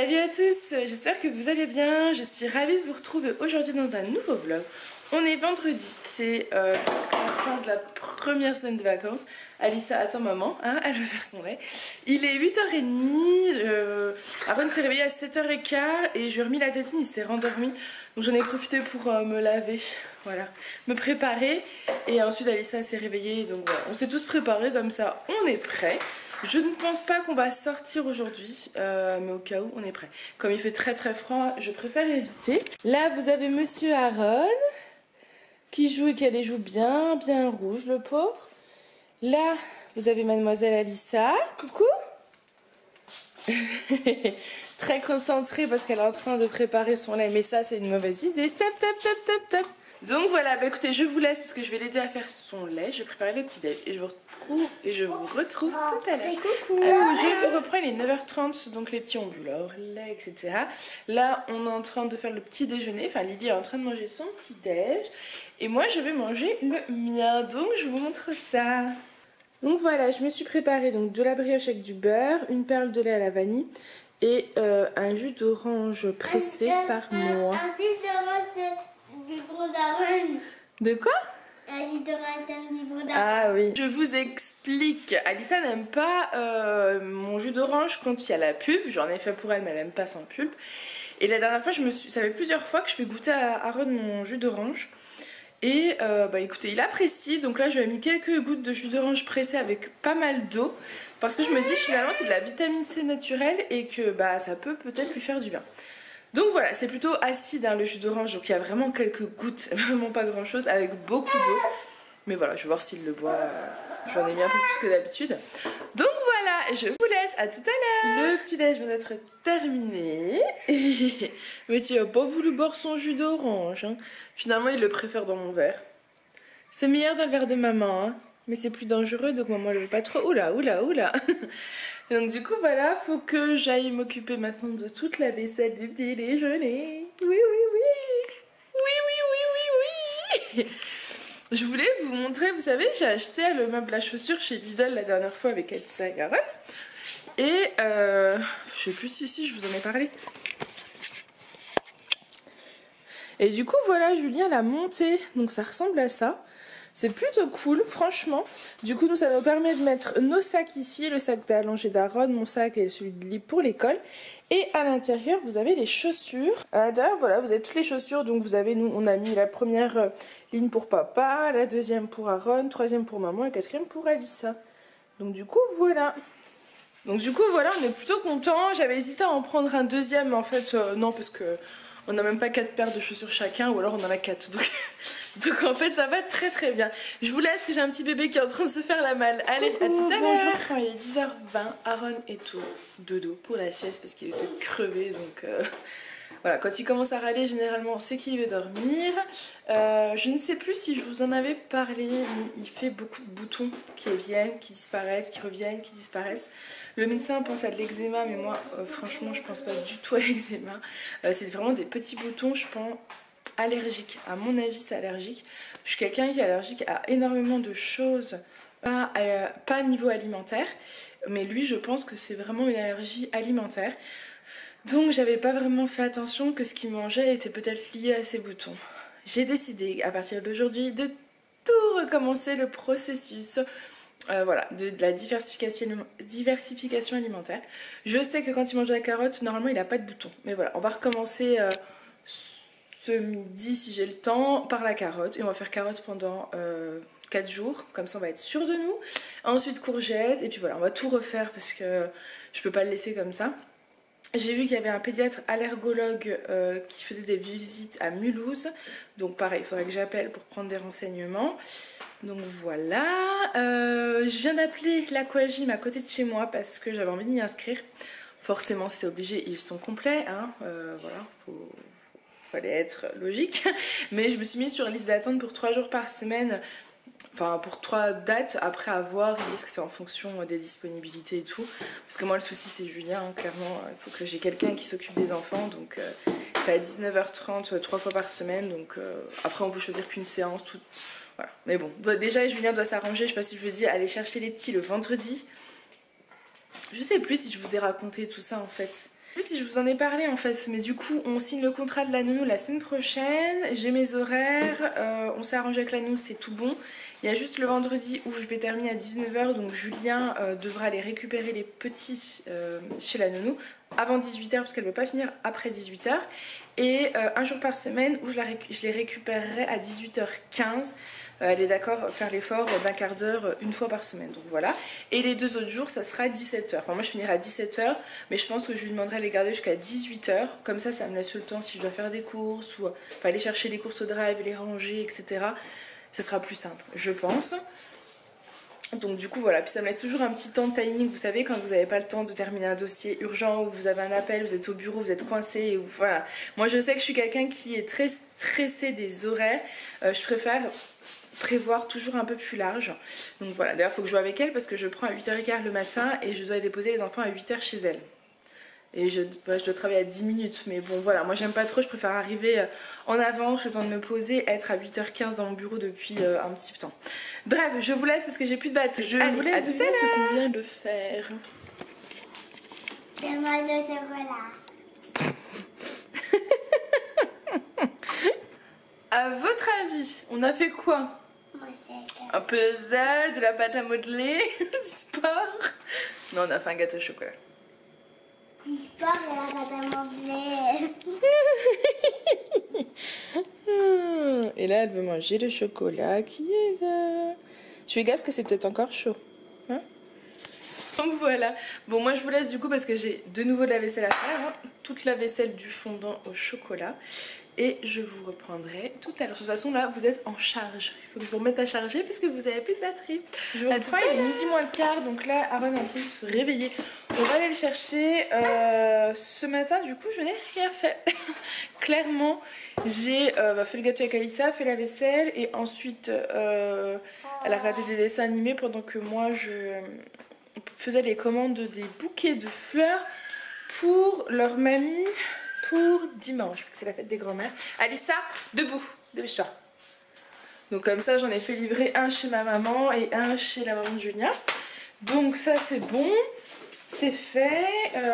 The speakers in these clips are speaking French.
Salut à tous, j'espère que vous allez bien. Je suis ravie de vous retrouver aujourd'hui dans un nouveau vlog. On est vendredi, c'est la fin de la première semaine de vacances. Alissa attend maman, hein, elle veut faire son lait. Il est 8h30, Aaron s'est réveillé à 7h15 et je lui ai remis la tétine, il s'est rendormi. Donc j'en ai profité pour me laver, voilà, me préparer. Et ensuite Alissa s'est réveillée, donc voilà, on s'est tous préparés comme ça, on est prêts. Je ne pense pas qu'on va sortir aujourd'hui, mais au cas où on est prêt. Comme il fait très très froid, je préfère éviter. Là vous avez monsieur Aaron qui joue et qui a les joues bien rouges, le pauvre. Là vous avez mademoiselle Alissa, coucou. Très concentrée parce qu'elle est en train de préparer son lait, mais ça c'est une mauvaise idée. Stop, stop, stop, stop, stop. Donc voilà, bah écoutez, je vous laisse parce que je vais l'aider à faire son lait. Je vais préparer le petit déj et je vous retrouve tout à l'heure. Coucou. Je vous reprends, il est 9h30, donc les petits ont bu leur lait, etc. Là, on est en train de faire le petit déjeuner. Enfin, Lydie est en train de manger son petit déj. Et moi, je vais manger le mien. Donc, je vous montre ça. Donc voilà, je me suis préparé donc de la brioche avec du beurre, une perle de lait à la vanille et un jus d'orange pressé par moi. Un jus d'orange du biberon d'Aaron. De quoi? Un jus d'orange du biberon d'Aaron. Ah oui. Je vous explique. Alissa n'aime pas mon jus d'orange quand il y a la pulpe. J'en ai fait pour elle, mais elle n'aime pas sans pulpe. Et la dernière fois, ça fait plusieurs fois que je fais goûter à Aaron mon jus d'orange. Et bah écoutez, il apprécie. Donc là, je lui ai mis quelques gouttes de jus d'orange pressé avec pas mal d'eau. Parce que je me dis finalement c'est de la vitamine C naturelle et que bah ça peut peut-être lui faire du bien. Donc voilà, c'est plutôt acide hein, le jus d'orange, donc il y a vraiment quelques gouttes, vraiment pas grand chose, avec beaucoup d'eau. Mais voilà, je vais voir s'il le boit, j'en ai mis un peu plus que d'habitude. Donc voilà, je vous laisse, à tout à l'heure. Le petit déj va être terminé. Monsieur n'a pas voulu boire son jus d'orange. Hein. Finalement, il le préfère dans mon verre. C'est meilleur dans le verre de maman, hein. Mais c'est plus dangereux, donc maman ne veut pas trop. Oula, oula, oula. Donc du coup, voilà, faut que j'aille m'occuper maintenant de toute la vaisselle du petit déjeuner. Oui, oui, oui. Oui, oui, oui, oui, oui. Je voulais vous montrer, vous savez, j'ai acheté le meuble à chaussures chez Lidl la dernière fois avec Alissa et Aaron. Et je sais plus si je vous en ai parlé. Et du coup, voilà, Julien l'a monté. Donc ça ressemble à ça. C'est plutôt cool, franchement. Du coup, nous, ça nous permet de mettre nos sacs ici. Le sac d'allongé d'Aaron, mon sac et celui de Lee pour l'école. Et à l'intérieur, vous avez les chaussures. À l'intérieur, voilà, vous avez toutes les chaussures. Donc, vous avez, nous, on a mis la première ligne pour papa, la deuxième pour Aaron, troisième pour maman et quatrième pour Alissa. Donc, du coup, voilà. Donc, du coup, voilà, on est plutôt contents. J'avais hésité à en prendre un deuxième, mais en fait, non, parce que... on n'a même pas 4 paires de chaussures chacun, ou alors on en a 4. Donc en fait ça va très très bien. Je vous laisse que j'ai un petit bébé qui est en train de se faire la malle. Allez, coucou, à tout à l'heure. Quand il est 10h20, Aaron est au dodo pour la sieste parce qu'il était crevé. Donc voilà, quand il commence à râler, généralement c'est qu'il veut dormir. Je ne sais plus si je vous en avais parlé, mais il fait beaucoup de boutons qui viennent, qui disparaissent, qui reviennent, qui disparaissent. Le médecin pense à de l'eczéma, mais moi franchement je pense pas du tout à l'eczéma. C'est vraiment des petits boutons, je pense, allergiques. À mon avis c'est allergique. Je suis quelqu'un qui est allergique à énormément de choses, pas à niveau alimentaire, mais lui je pense que c'est vraiment une allergie alimentaire. Donc j'avais pas vraiment fait attention que ce qu'il mangeait était peut-être lié à ces boutons. J'ai décidé à partir d'aujourd'hui de tout recommencer le processus voilà, de la diversification alimentaire. Je sais que quand il mange de la carotte, normalement il n'a pas de boutons. Mais voilà, on va recommencer ce midi si j'ai le temps par la carotte. Et on va faire carotte pendant 4 jours. Comme ça on va être sûr de nous. Ensuite courgettes. Et puis voilà, on va tout refaire parce que je peux pas le laisser comme ça. J'ai vu qu'il y avait un pédiatre allergologue qui faisait des visites à Mulhouse. Donc pareil, il faudrait que j'appelle pour prendre des renseignements. Donc voilà. Je viens d'appeler l'Aquagym à côté de chez moi parce que j'avais envie de m'y inscrire. Forcément, c'était obligé, ils sont complets. Hein. Voilà, fallait être logique. Mais je me suis mise sur la liste d'attente pour 3 jours par semaine. Enfin pour 3 dates, après à voir, ils disent que c'est en fonction des disponibilités et tout. Parce que moi le souci c'est Julien, hein, clairement, il faut que j'ai quelqu'un qui s'occupe des enfants. Donc c'est à 19h30, 3 fois par semaine. Donc après on peut choisir qu'une séance, tout. Voilà. Mais bon, déjà Julien doit s'arranger, je sais pas si je vous dis, aller chercher les petits le vendredi. Je sais plus si je vous ai raconté tout ça en fait. plus si je vous en ai parlé en fait, mais du coup on signe le contrat de la nounou la semaine prochaine, j'ai mes horaires, on s'est arrangé avec la nounou, c'est tout bon. Il y a juste le vendredi où je vais terminer à 19 h, donc Julien devra aller récupérer les petits chez la nounou avant 18 h parce qu'elle ne veut pas finir après 18 h. Et un jour par semaine où je les récupérerai à 18h15. Elle est d'accord faire l'effort d'un quart d'heure une fois par semaine, donc voilà. Et les 2 autres jours ça sera 17 h. Enfin moi je finirai à 17 h, mais je pense que je lui demanderai de les garder jusqu'à 18 h. Comme ça me laisse le temps si je dois faire des courses ou aller chercher les courses au drive, les ranger, etc. Ce sera plus simple, je pense. Donc du coup voilà, puis ça me laisse toujours un petit temps de timing, vous savez, quand vous n'avez pas le temps de terminer un dossier urgent ou vous avez un appel, vous êtes au bureau, vous êtes coincé, ou voilà. Moi je sais que je suis quelqu'un qui est très stressé des horaires, je préfère prévoir toujours un peu plus large. Donc voilà, d'ailleurs il faut que je joue avec elle parce que je prends à 8h15 le matin et je dois déposer les enfants à 8 h chez elle. Et je dois travailler à 10 minutes, mais bon voilà, moi j'aime pas trop, je préfère arriver en avance, le temps de me poser, être à 8h15 dans mon bureau depuis un petit temps. Bref, je vous laisse parce que j'ai plus de batterie. Je vous laisse deviner ce qu'on vient de faire. Des mois de chocolat. À votre avis, on a fait quoi? Un puzzle, de la pâte à modeler, du sport. Non, on a fait un gâteau au chocolat. Du sport et la pâte à modeler. Et là, elle veut manger le chocolat qui est là. Tu fais gaffe parce que c'est peut-être encore chaud. Hein? Donc voilà. Bon, moi je vous laisse du coup parce que j'ai de nouveau de la vaisselle à faire. Hein. Toute la vaisselle du fondant au chocolat. Et je vous reprendrai tout à l'heure. De toute façon, là, vous êtes en charge. Il faut que je vous remette à charger parce que vous n'avez plus de batterie. Je vous reprends, il est midi moins le quart. Donc là, Aaron est en train de se réveiller. On va aller le chercher. Ce matin, du coup, je n'ai rien fait. Clairement, j'ai fait le gâteau avec Alissa, fait la vaisselle. Et ensuite, elle a regardé des dessins animés pendant que moi, je faisais les commandes des bouquets de fleurs pour leur mamie. Pour dimanche, c'est la fête des grands-mères. Alissa, debout, dépêche-toi. Donc comme ça, j'en ai fait livrer un chez ma maman et un chez la maman de Julien. Donc ça, c'est bon, c'est fait.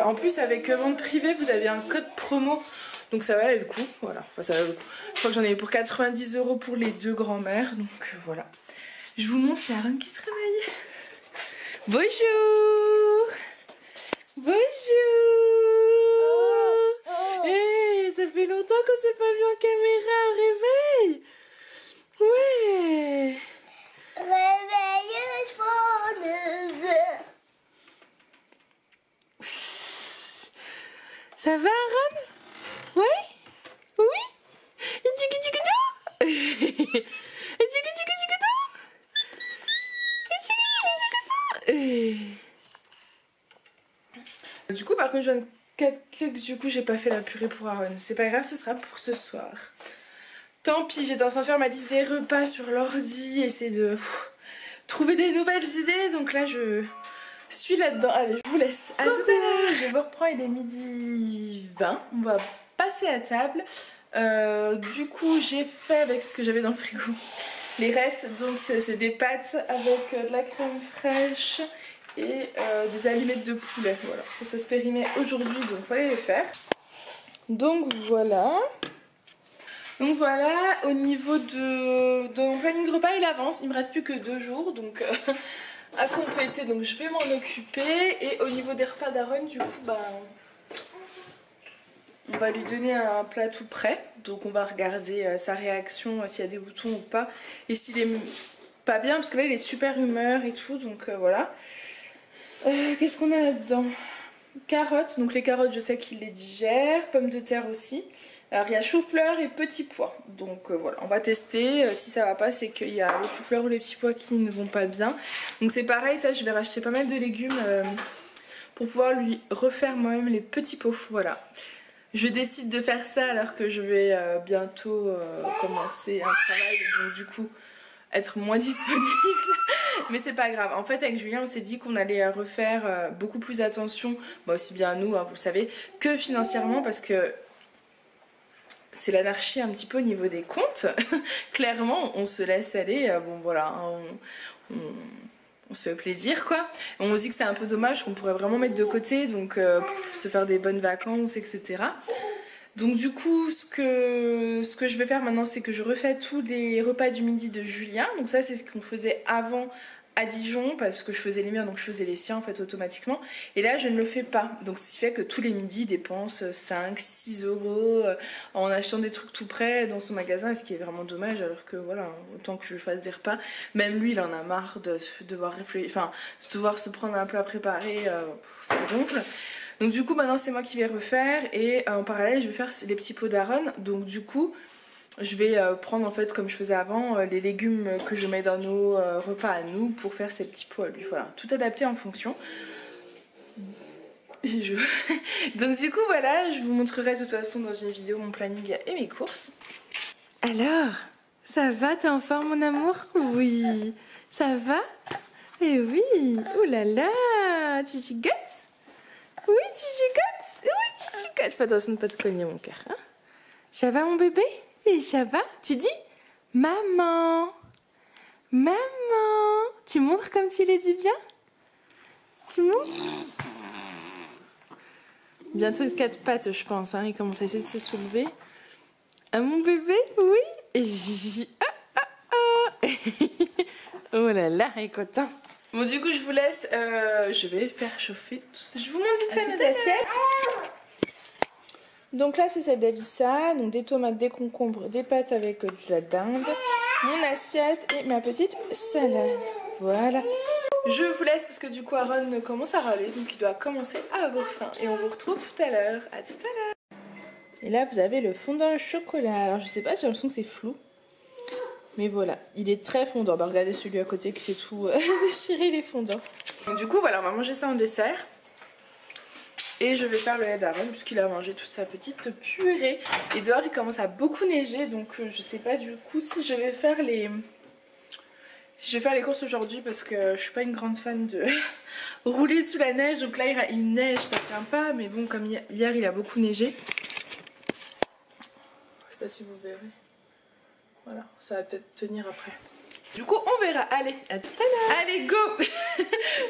En plus, avec vente privée, vous avez un code promo. Donc ça valait le coup, voilà. Enfin, ça valait le coup. Je crois que j'en ai eu pour 90 € pour les 2 grands-mères. Donc voilà. Je vous montre, il y a Aaron qui se réveille. Bonjour. Bonjour. Hey, ça fait longtemps qu'on s'est pas vu en caméra au réveil. Ouais. Réveille ton neveu. Ça va, Aaron? Ouais? Oui? Et du coup, par contre, je viens de capter que du coup, j'ai pas fait la purée pour Aaron. C'est pas grave, ce sera pour ce soir. Tant pis, j'étais en train de faire ma liste des repas sur l'ordi, essayer de trouver des nouvelles idées. Donc là, je suis là-dedans. Allez, je vous laisse. À tout à l'heure. Je vous reprends, il est midi 20. On va passer à table. Du coup, j'ai fait avec ce que j'avais dans le frigo. Les restes, donc c'est des pâtes avec de la crème fraîche et des allumettes de poulet. Voilà, ça se périmait aujourd'hui, donc il fallait les faire. Donc voilà. Donc voilà, au niveau de mon planning repas, il avance. Il me reste plus que 2 jours, donc à compléter. Donc je vais m'en occuper. Et au niveau des repas d'Aaron, du coup, bah, on va lui donner un plat tout prêt. Donc on va regarder sa réaction, s'il y a des boutons ou pas. Et s'il est pas bien, parce que là il est super humeur et tout. Donc voilà. Qu'est-ce qu'on a là-dedans? Carottes. Donc les carottes, je sais qu'il les digère. Pommes de terre aussi. Alors il y a chou-fleur et petits pois. Donc voilà, on va tester. Si ça va pas, c'est qu'il y a le chou-fleur ou les petits pois qui ne vont pas bien. Donc c'est pareil, ça je vais racheter pas mal de légumes pour pouvoir lui refaire moi-même les petits pots. Voilà. Je décide de faire ça alors que je vais bientôt commencer un travail. Donc du coup, être moins disponible. Mais c'est pas grave. En fait, avec Julien, on s'est dit qu'on allait refaire beaucoup plus attention, bah, aussi bien à nous, hein, vous le savez, que financièrement, parce que c'est l'anarchie un petit peu au niveau des comptes. Clairement, on se laisse aller. Bon voilà, hein, on se fait plaisir quoi. On se dit que c'est un peu dommage qu'on pourrait vraiment mettre de côté, donc pour se faire des bonnes vacances, etc. Donc du coup, ce que je vais faire maintenant, c'est que je refais tous les repas du midi de Julien. Donc ça, c'est ce qu'on faisait avant à Dijon, parce que je faisais les miens, donc je faisais les siens en fait automatiquement. Et là, je ne le fais pas. Donc ce qui fait que tous les midis, il dépense 5-6 euros en achetant des trucs tout près dans son magasin, et ce qui est vraiment dommage, alors que voilà, autant que je fasse des repas. Même lui, il en a marre de devoir réfléchir, enfin, de devoir se prendre un plat préparé, ça gonfle. Donc du coup, maintenant, c'est moi qui vais refaire, et en parallèle, je vais faire les petits pots d'Aaron. Donc du coup, je vais prendre en fait comme je faisais avant les légumes que je mets dans nos repas à nous pour faire ces petits pots à lui. Voilà, tout adapté en fonction. Donc du coup voilà, je vous montrerai de toute façon dans une vidéo mon planning et mes courses. Alors, ça va, t'es en forme mon amour? Oui, ça va? Eh oui, oulala, tu gigotes? Oui, tu gigotes? Oui, tu gigotes. Fais attention de ne pas te cogner mon cœur. Hein? Ça va mon bébé? Et ça va? Tu dis maman, maman. Tu montres comme tu le dis bien? Tu montres? Bientôt 4 pattes, je pense. Hein. Il commence à essayer de se soulever. Ah mon bébé? Oui. Et oh là là, il est content. Bon, du coup, je vous laisse. Je vais faire chauffer tout ça. Je vous montre vite fait nos assiettes. Donc là c'est celle d'Alissa, donc des tomates, des concombres, des pâtes avec de la dinde, mon assiette et ma petite salade. Voilà. Je vous laisse parce que du coup Aaron commence à râler, donc il doit commencer à avoir faim. Et on vous retrouve tout à l'heure. À tout à l'heure. Et là vous avez le fondant au chocolat. Alors je sais pas, j'ai l'impression que c'est flou. Mais voilà, il est très fondant. Bah regardez celui à côté qui s'est tout déchiré, les fondants. Donc du coup voilà, on va manger ça en dessert. Et je vais faire le lait d'Aaron puisqu'il a mangé toute sa petite purée. Et dehors il commence à beaucoup neiger, donc je sais pas du coup si je vais faire les courses aujourd'hui, parce que je suis pas une grande fan de rouler sous la neige. Donc là il neige, ça tient pas, mais bon, comme hier il a beaucoup neigé. Je sais pas si vous verrez. Voilà, ça va peut-être tenir après. Du coup on verra. Allez, à tout à l'heure. Allez, go.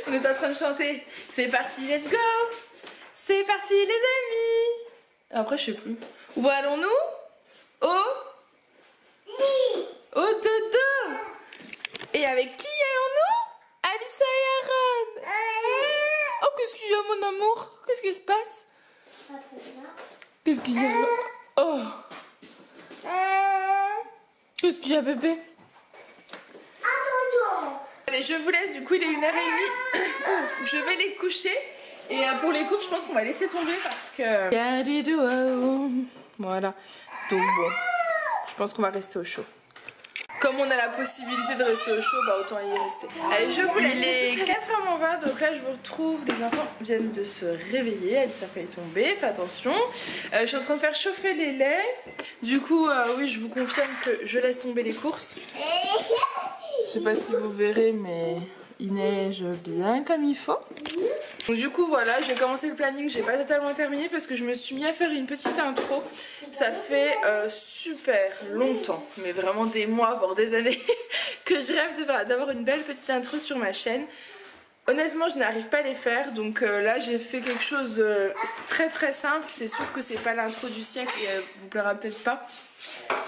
On est en train de chanter. C'est parti, let's go. C'est parti les amis. Après je sais plus. Où allons-nous? Au dodo. Et avec qui allons-nous? Alissa et Aaron. Oh, qu'est-ce qu'il y a mon amour? Qu'est-ce qui se passe? Qu'est-ce qu'il y a? Oh. Qu'est-ce qu'il y a bébé? Allez, je vous laisse, du coup il est 1h30. Je vais les coucher. Et pour les coupes, je pense qu'on va laisser tomber parce que... Voilà. Donc bon, je pense qu'on va rester au chaud. Comme on a la possibilité de rester au chaud, bah autant y rester. Allez, je vous laisse. Il est 4h20, donc là je vous retrouve. Les enfants viennent de se réveiller. Elle s'est fait tomber, fais attention. Je suis en train de faire chauffer les laits. Du coup, oui, je vous confirme que je laisse tomber les courses. Je sais pas si vous verrez, mais il neige bien comme il faut. Donc du coup voilà, j'ai commencé le planning, j'ai pas totalement terminé parce que je me suis mis à faire une petite intro. Ça fait super longtemps, mais vraiment des mois, voire des années, que je rêve d'avoir une belle petite intro sur ma chaîne. Honnêtement, je n'arrive pas à les faire, donc là j'ai fait quelque chose très très simple. C'est sûr que c'est pas l'intro du siècle et vous plaira peut-être pas,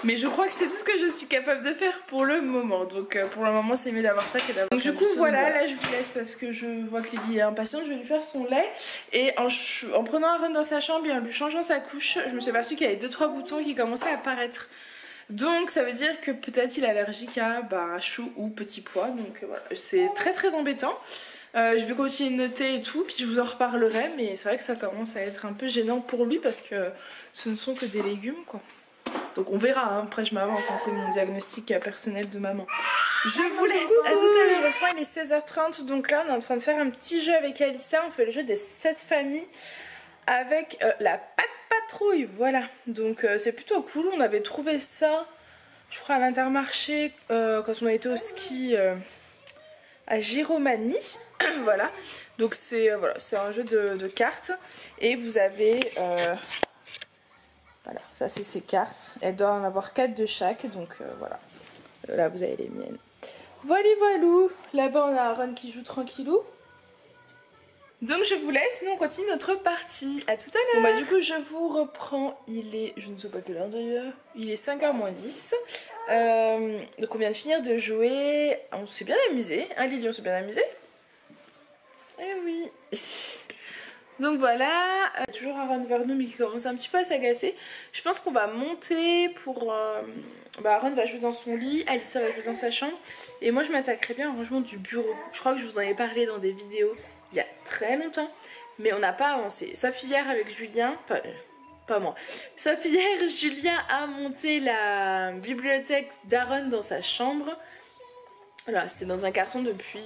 mais je crois que c'est tout ce que je suis capable de faire pour le moment. Donc pour le moment c'est mieux d'avoir ça que d'avoir... Donc du coup voilà, là je vous laisse parce que je vois que Lily est impatiente. Je vais lui faire son lait et en prenant Aaron dans sa chambre et en lui changeant sa couche, je me suis aperçue qu'il y avait 2-3 boutons qui commençaient à apparaître. Donc ça veut dire que peut-être il est allergique à chou ou petit pois. Donc voilà, c'est très très embêtant. Je vais continuer de noter et tout, puis je vous en reparlerai, mais c'est vrai que ça commence à être un peu gênant pour lui parce que ce ne sont que des légumes quoi. Donc on verra, hein. Après je m'avance, hein. C'est mon diagnostic personnel de maman. Je vous laisse, à tout à l'heure, je reprends, il est 16h30, donc là on est en train de faire un petit jeu avec Alissa, on fait le jeu des 7 familles avec la pâte patrouille, voilà. Donc c'est plutôt cool, on avait trouvé ça, je crois à l'Intermarché, quand on a été au ski... à Giromagny. Voilà, donc c'est voilà, un jeu de cartes et vous avez voilà, ça c'est ces cartes, elles doivent en avoir 4 de chaque, donc voilà, là vous avez les miennes. Voilà, voilou. Là-bas, on a Aaron qui joue tranquillou. Donc je vous laisse, nous on continue notre partie. À tout à l'heure. Bon bah du coup je vous reprends. Il est, je ne sais pas quelle heure d'ailleurs. Il est 5h moins 10. Donc on vient de finir de jouer. On s'est bien amusé. Hein Lily, on s'est bien amusé. Eh oui. Donc voilà. Toujours Aaron vers nous mais qui commence un petit peu à s'agacer. Je pense qu'on va monter pour... Bah Aaron va jouer dans son lit. Alissa va jouer dans sa chambre. Et moi je m'attaquerai bien au rangement du bureau. Je crois que je vous en ai parlé dans des vidéos il y a très longtemps, mais on n'a pas avancé. Sauf hier avec Julien, pas moi, sauf hier Julien a monté la bibliothèque d'Aaron dans sa chambre. Voilà, c'était dans un carton depuis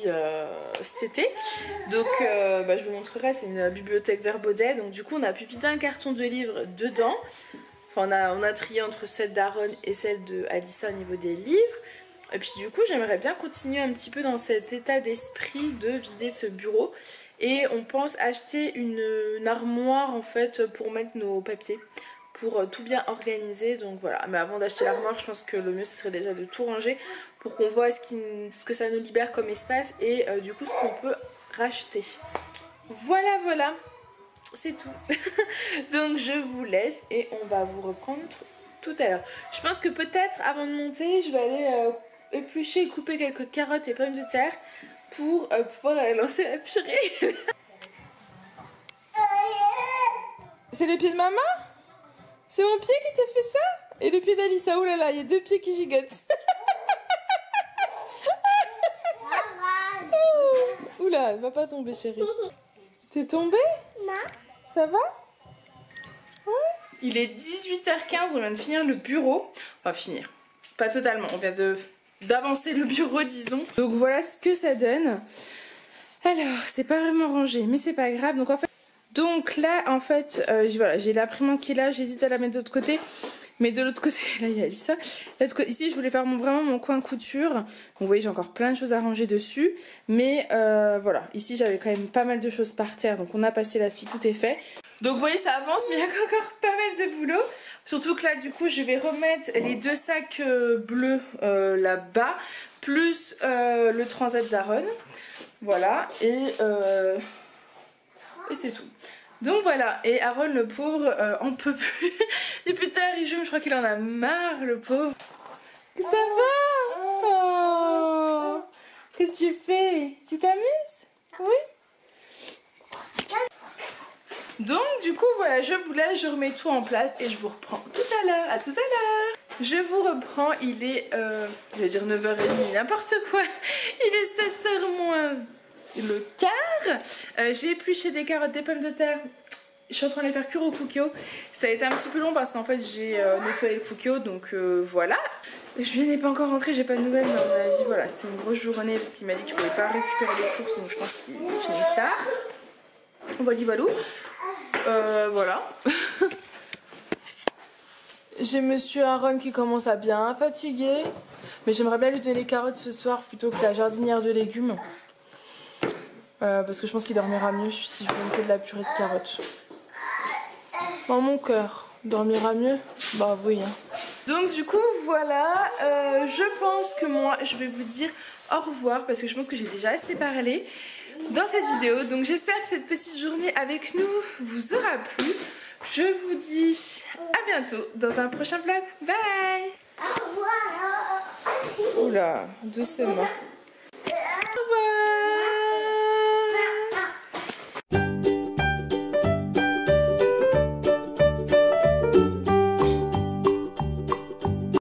cet été. Donc bah, je vous montrerai, c'est une bibliothèque Verbaudet. Donc du coup on a pu vider un carton de livres dedans. Enfin on a trié entre celle d'Aaron et celle de Alissa au niveau des livres. Et puis du coup j'aimerais bien continuer un petit peu dans cet état d'esprit de vider ce bureau. Et on pense acheter une armoire en fait pour mettre nos papiers. Pour tout bien organiser. Donc voilà, mais avant d'acheter l'armoire je pense que le mieux ce serait déjà de tout ranger. Pour qu'on voit ce que ça nous libère comme espace. Et du coup ce qu'on peut racheter. Voilà voilà. C'est tout. Donc je vous laisse et on va vous reprendre tout à l'heure. Je pense que peut-être avant de monter je vais aller... éplucher et couper quelques carottes et pommes de terre pour pouvoir lancer la purée. C'est le pied de maman? C'est mon pied qui t'a fait ça? Et le pied d'Alissa, oh là là, il y a deux pieds qui gigotent. Oula, elle va pas tomber chérie. T'es tombée? Non. Ça va? Ouais. Il est 18h15, on vient de finir le bureau. Enfin finir, pas totalement, on vient d'avancer le bureau disons. Donc voilà ce que ça donne. Alors c'est pas vraiment rangé mais c'est pas grave. Donc là en fait voilà, j'ai l'imprimante qui est là, j'hésite à la mettre de l'autre côté. Mais de l'autre côté, là il y a Alissa. Ici je voulais faire vraiment mon coin couture. Donc vous voyez j'ai encore plein de choses à ranger dessus. Mais voilà, ici j'avais quand même pas mal de choses par terre. Donc on a passé la spie, tout est fait. Donc vous voyez ça avance mais il y a encore pas mal de boulot. Surtout que là du coup je vais remettre les deux sacs bleus là-bas. Plus le transat d'Aaron. Voilà et c'est tout. Donc voilà, et Aaron le pauvre on peut plus. Depuis tard il joue, je crois qu'il en a marre le pauvre. Ça va? Oh. Qu'est-ce que tu fais? Tu t'amuses? Oui. Donc du coup voilà, je vous laisse, je remets tout en place et je vous reprends tout à l'heure. À tout à l'heure. Je vous reprends, il est, je vais dire 9h30, n'importe quoi. Il est 7h moins le quart. J'ai épluché des carottes, des pommes de terre. Je suis en train de les faire cuire au Cookeo. Ça a été un petit peu long parce qu'en fait j'ai nettoyé le Cookeo, donc voilà. Julien n'est pas encore rentré, j'ai pas de nouvelles, mais à mon avis voilà, c'était une grosse journée parce qu'il m'a dit qu'il pouvait pas récupérer les courses, donc je pense qu'il finit tard. Voilà. Voilà. J'ai monsieur Aaron qui commence à bien fatiguer. Mais j'aimerais bien lui donner les carottes ce soir plutôt que la jardinière de légumes. Parce que je pense qu'il dormira mieux si je lui donne que de la purée de carottes. Dans mon cœur, dormira mieux? Bah oui. Hein. Donc du coup voilà, je pense que moi je vais vous dire au revoir parce que je pense que j'ai déjà assez parlé dans cette vidéo. Donc j'espère que cette petite journée avec nous vous aura plu. Je vous dis à bientôt dans un prochain vlog. Bye. Au revoir. Oula, doucement.